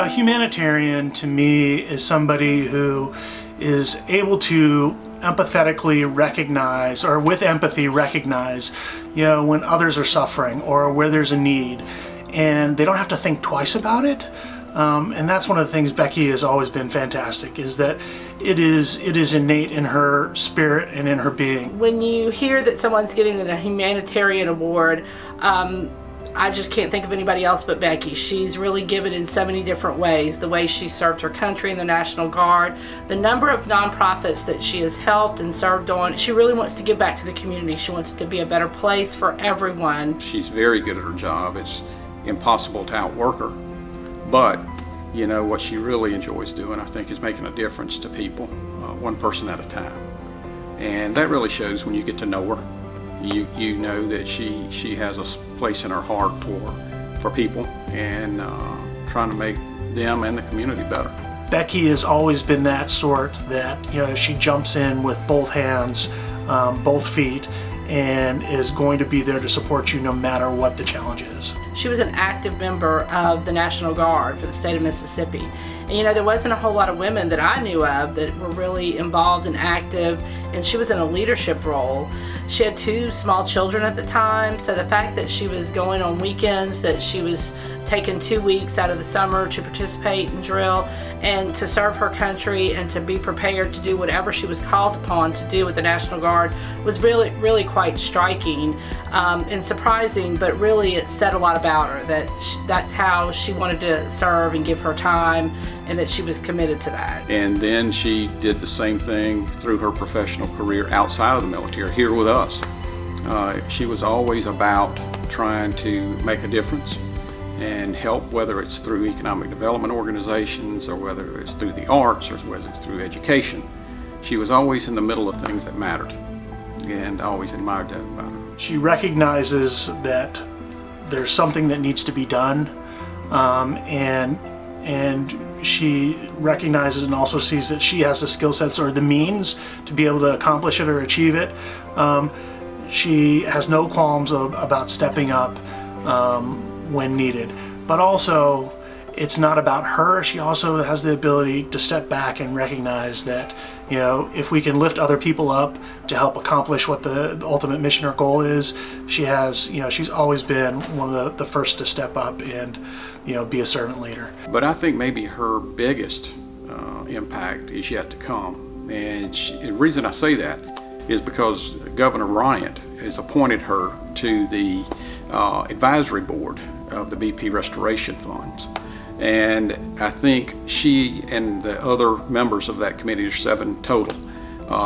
A humanitarian to me is somebody who is able to empathetically recognize, or with empathy recognize, when others are suffering or where there's a need, and they don't have to think twice about it. And that's one of the things Becky has always been fantastic, is that it is innate in her spirit and in her being. When you hear that someone's getting a humanitarian award, I just can't think of anybody else but Becky. She's really given in so many different ways. The way she served her country in the National Guard, the number of nonprofits that she has helped and served on. She really wants to give back to the community. She wants it to be a better place for everyone. She's very good at her job. It's impossible to outwork her. But what she really enjoys doing, I think, is making a difference to people, one person at a time. And that really shows when you get to know her. You know that she has a place in her heart for people and trying to make them and the community better. Becky has always been that sort that she jumps in with both hands, both feet, and is going to be there to support you no matter what the challenge is. She was an active member of the National Guard for the state of Mississippi. And there wasn't a whole lot of women that I knew of that were really involved and active, and she was in a leadership role. She had 2 small children at the time, so the fact that she was going on weekends, that she was taking 2 weeks out of the summer to participate in drill and to serve her country and to be prepared to do whatever she was called upon to do with the National Guard was really, really quite striking and surprising, but really it said a lot about her, that that's how she wanted to serve and give her time, and that she was committed to that. And then she did the same thing through her professional career outside of the military, here with us. She was always about trying to make a difference and help, whether it's through economic development organizations or whether it's through the arts or whether it's through education. She was always in the middle of things that mattered, and I always admired that about her. She recognizes that there's something that needs to be done, and she recognizes and also sees that she has the skill sets or the means to be able to accomplish it or achieve it. She has no qualms about stepping up when needed, but also it's not about her. She also has the ability to step back and recognize that if we can lift other people up to help accomplish what the ultimate mission or goal is, she's always been one of the first to step up and be a servant leader. But I think maybe her biggest impact is yet to come, and the reason I say that is because Governor Bryant has appointed her to the advisory board of the BP restoration funds. And I think she and the other members of that committee, there's 7 total,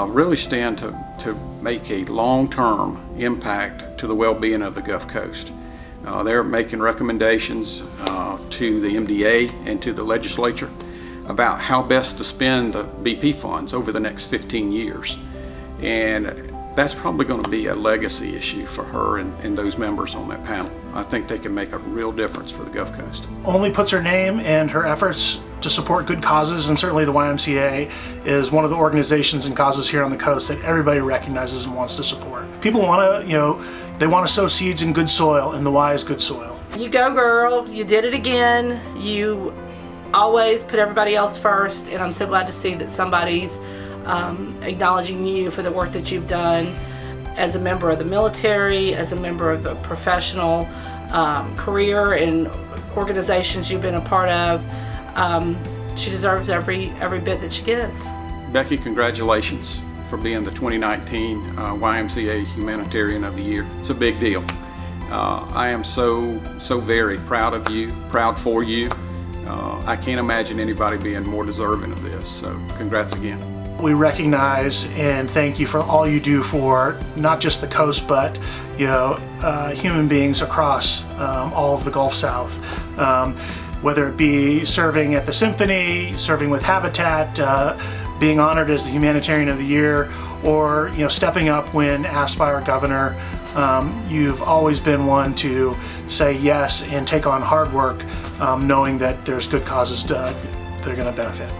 really stand to make a long-term impact to the well-being of the Gulf Coast. They're making recommendations to the MDA and to the legislature about how best to spend the BP funds over the next 15 years. And that's probably going to be a legacy issue for her and those members on that panel. I think they can make a real difference for the Gulf Coast. Only puts her name and her efforts to support good causes, and certainly the YMCA is one of the organizations and causes here on the coast that everybody recognizes and wants to support. People want to, they want to sow seeds in good soil, and the Y is good soil. You go, girl. You did it again. You always put everybody else first, and I'm so glad to see that somebody's acknowledging you for the work that you've done as a member of the military, as a member of a professional career and organizations you've been a part of. She deserves every bit that she gets. Becky, congratulations for being the 2019 YMCA Humanitarian of the Year. It's a big deal. I am so very proud of you, proud for you. I can't imagine anybody being more deserving of this, so congrats again. We recognize and thank you for all you do for not just the coast, but human beings across all of the Gulf South. Whether it be serving at the Symphony, serving with Habitat, being honored as the Humanitarian of the Year, or stepping up when asked by our governor. You've always been one to say yes and take on hard work, knowing that there's good causes that are going to benefit.